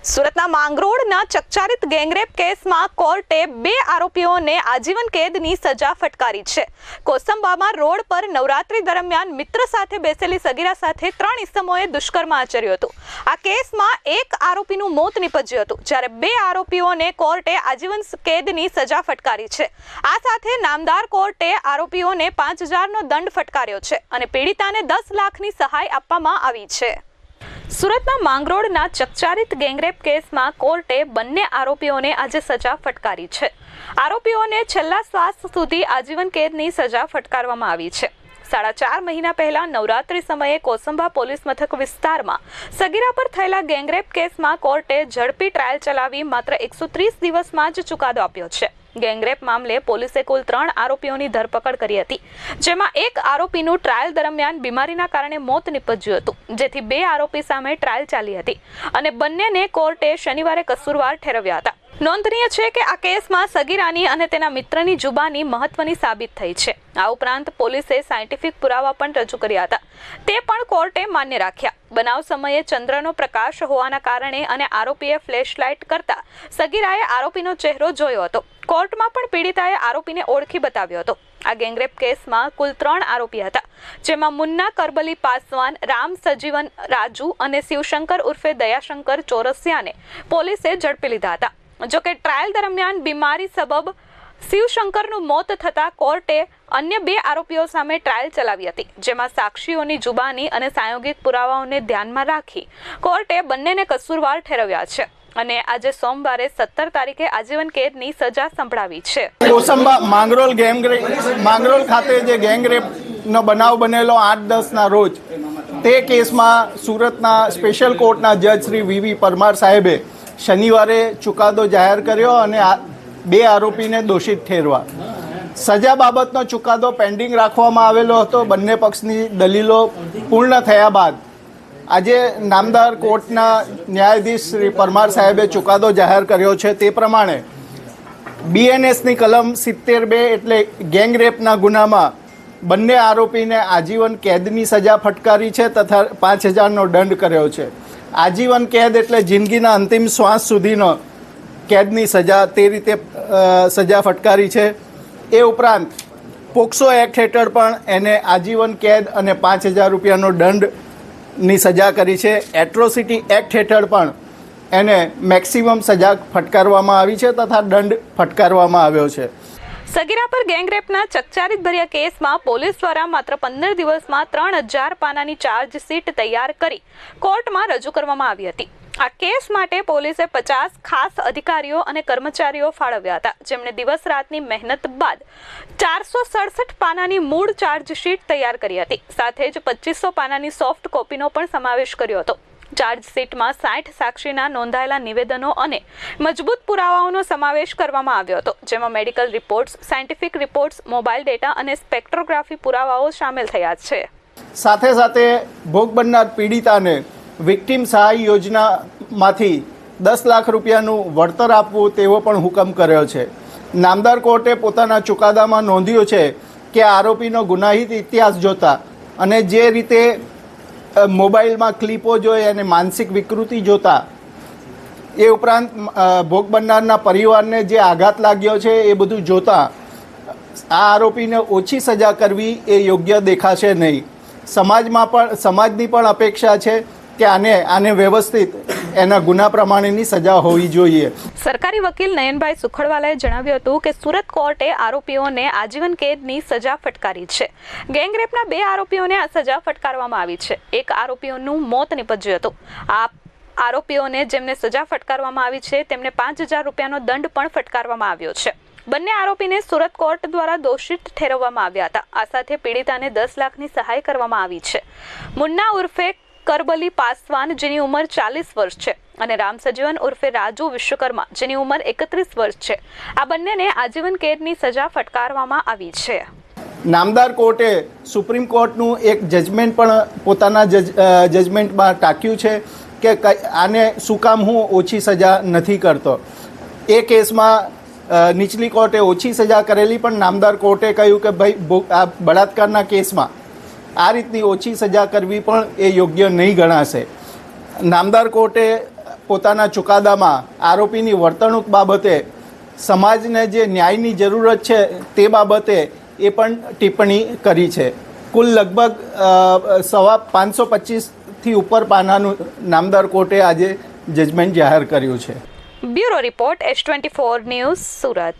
સુરતના માંગરોળના ચકચારિત ગેંગરેપ કેસમાં કોર્ટે 2 આરોપીઓને આજીવન કેદની સજા ફટકારી છે। કોસંબામાં રોડ પર નવરાત્રી દરમિયાન મિત્ર સાથે બેસેલી સગીરા સાથે 3 ઇસમોએ દુષ્કર્મ આચર્યું હતું। આ કેસમાં એક આરોપીનું મોત નીપજ્યું હતું, જ્યારે 2 આરોપીઓને કોર્ટે આજીવન કેદની સજા ફટકારી છે। આ સાથે નામદાર કોર્ટે આરોપીઓને 5000નો દંડ ફટકાર્યો છે અને પીડિતાને 10 લાખની સહાય આપવામાં આવી છે। સુરતના માંગરોળના ચકચારિત ગેંગરેપ કેસમાં કોર્ટે બંને આરોપીઓને આજે સજા ફટકારી છે। આરોપીઓને છેલ્લા શ્વાસ સુધી આજીવન કેદની સજા ફટકારવામાં આવી છે। 4.5 મહિના પહેલા નવરાત્રી સમયે કોસંબા પોલીસ મથક વિસ્તારમાં સગીરા પર થયેલા ગેંગરેપ કેસમાં કોર્ટે ઝડપી ટ્રાયલ ચલાવી માત્ર 130 દિવસમાં જ ચુકાદો આપ્યો છે। ગેંગરેપ મામલે પોલીસે કુલ 3 આરોપીઓની ધરપકડ કરી હતી, જેમાં એક આરોપીનું ટ્રાયલ દરમિયાન બીમારીના કારણે મોત નીપજ્યું હતું, જેથી 2 આરોપી સામે ટ્રાયલ ચાલી હતી અને બંનેને કોર્ટે શનિવારે કસૂરવાર ઠેરવ્યા હતા। નોંધનીય છે કે આ કેસમાં સગીરાની અને તેના મિત્રની જુબાની મહત્વની સાબિત થઈ છે। આ ઉપરાંત પોલીસે સાયન્ટિફિક પુરાવા પણ રજૂ કર્યા હતા, તે પણ કોર્ટે માન્ય રાખ્યા। બનાવ સમયે ચંદ્રનો પ્રકાશ હોવાના કારણે અને આરોપીએ ફ્લેશલાઇટ કરતા સગીરાએ આરોપીનો ચહેરો જોયો હતો। કોર્ટમાં પણ પીડિતાએ આરોપીને ઓળખી બતાવ્યો હતો। આ ગેંગરેપ કેસમાં કુલ 3 આરોપી હતા, જેમાં મુન્ના કરબલી પાસવાન, રામ સજીવન રાજુ અને શિવશંકર ઉર્ફે દયાશંકર ચોરસિયાને પોલીસે ઝડપી લીધા હતા। જોકે ટ્રાયલ દરમિયાન બીમારી સબબ શિવશંકરનું મોત થતાં કોર્ટે અન્ય 2 આરોપીઓ સામે ટ્રાયલ ચલાવી હતી, જેમાં સાક્ષીઓની જુબાની અને પ્રાયોગિક પુરાવાઓને ધ્યાનમાં રાખી કોર્ટે બંનેને કસૂરવાર ઠેરવ્યા છે અને આજે સોમવારે 17 તારીખે આજીવન કેદની સજા સંભળાવી છે। કોસંબા માંગરોળ ખાતે જે ગેંગરેપનો બનાવ બનેલો 8-10ના રોજ, તે કેસમાં સુરતના સ્પેશિયલ કોર્ટના જજ શ્રી વી પરમાર સાહેબે શનિવારે ચુકાદો જાહેર કર્યો અને 2 આરોપીને દોષિત ઠેરવા। સજા બાબતનો ચુકાદો પેન્ડિંગ રાખવામાં આવેલો હતો। બંને પક્ષની દલીલો પૂર્ણ થયા બાદ આજે નામદાર કોર્ટના ન્યાયાધીશ શ્રી પરમાર સાહેબે ચુકાદો જાહેર કર્યો છે। તે પ્રમાણે BNSની કલમ 72 એટલે ગેંગરેપના ગુનામાં બંને આરોપીને આજીવન કેદની સજા ફટકારી છે તથા 5000નો દંડ કર્યો છે। આજીવન કેદ એટલે જિંદગીના અંતિમ શ્વાસ સુધીનો કેદની સજા, તે રીતે સજા ફટકારી છે। એ ઉપરાંત પોક્સો એક્ટ હેઠળ પણ એને આજીવન કેદ અને 5000 રૂપિયાનો દંડની સજા કરી છે। એટ્રોસિટી એક્ટ હેઠળ પણ એને મેક્સિમમ સજા ફટકારવામાં આવી છે તથા દંડ ફટકારવામાં આવ્યો છે। સગીરા પર ગેંગરેપના ચકચારિત ભર્યા કેસમાં પોલીસ દ્વારા માત્ર 15 દિવસમાં 3000 પાનાની ચાર્જશીટ તૈયાર કરી કોર્ટમાં રજૂ કરવામાં આવી હતી। આ કેસ માટે પોલીસે 50 ખાસ અધિકારીઓ અને કર્મચારીઓ ફાળવ્યા હતા, જેમણે દિવસ રાતની મહેનત બાદ 467 પાનાની મૂળ ચાર્જશીટ તૈયાર કરી હતી। સાથે જ 2500 પાનાની સોફ્ટ કોપીનો પણ સમાવેશ કર્યો હતો। ચાર્જશીટમાં 60 સાક્ષીના નોંધાયેલા નિવેદનો અને મજબૂત પુરાવાઓનો સમાવેશ કરવામાં આવ્યો હતો, જેમાં medical reports, scientific reports, mobile data અને સ્પેક્ટ્રોગ્રાફી પુરાવાઓ સામેલ થયા છે। સાથે સાથે ભોગ બનનાર પીડિતાને વિક્ટિમ સહાય યોજનામાંથી 10 લાખ રૂપિયાનું વળતર આપવું તેવો પણ હુકમ કર્યો છે। નામદાર કોર્ટે પોતાના ચુકાદામાં નોંધ્યું છે કે આરોપીનો ગુનાહિત ઇતિહાસ જોતા અને જે રીતે મોબાઈલમાં ક્લિપો જોઈ અને માનસિક વિકૃતિ જોતા, એ ઉપરાંત ભોગ બનનારના પરિવારને જે આઘાત લાગ્યો છે એ બધું જોતા આ આરોપીને ઓછી સજા કરવી એ યોગ્ય દેખાશે નહીં। સમાજની પણ અપેક્ષા છે કે આને વ્યવસ્થિત એના ગુના પ્રમાણેની સજા હોવી જોઈએ। સરકારી વકીલ નયનભાઈ સુખડવાલાએ જણાવ્યું હતું કે સુરત કોર્ટે આરોપીઓને આજીવન કેદની સજા ફટકારી છે। ગેંગરેપના 2 આરોપીઓને આ સજા ફટકારવામાં આવી છે। એક આરોપીઓનું મોત નીપજ્યું હતું। આ આરોપીઓને જેમને સજા ફટકારવામાં આવી છે તેમને 5000 રૂપિયાનો દંડ પણ ફટકારવામાં આવ્યો છે। બંને આરોપીને સુરત કોર્ટ દ્વારા દોષિત ઠેરવવામાં આવ્યા હતા। આ સાથે પીડિતાને 10 લાખની સહાય કરવામાં આવી છે। મુન્ના ઉર્ફે કરબલી પાસવાન, જેની ઉંમર 40 વર્ષ છે, અને રામ સજીવન ઉર્ફે રાજુ વિશ્વકર્મા, જેની ઉંમર 31 વર્ષ છે, આ બંનેને આજીવન કેદની સજા ફટકારવામાં આવી છે। નામદાર કોર્ટે સુપ્રીમ કોર્ટનું એક જજમેન્ટ પણ પોતાના જજમેન્ટમાં ટાંક્યું છે કે આને શું કામ હું ઓછી સજા નથી કરતો। એ કેસમાં નીચલી કોર્ટે ઓછી સજા કરેલી, પણ નામદાર કોર્ટે કહ્યું કે ભાઈ આ બળાત્કારના કેસમાં આ રીતની ઓછી સજા કરવી પણ એ યોગ્ય નહીં ગણાશે। નામદાર કોર્ટે પોતાના ચુકાદામાં આરોપીની વર્તણૂક બાબતે સમાજને જે ન્યાયની જરૂરત છે તે બાબતે એ પણ ટિપ્પણી કરી છે. કુલ લગભગ 525થી ઉપર પાનાનું નામદાર કોર્ટે આજે જજમેન્ટ જાહેર કર્યું છે. Bureau report H24 news Surat.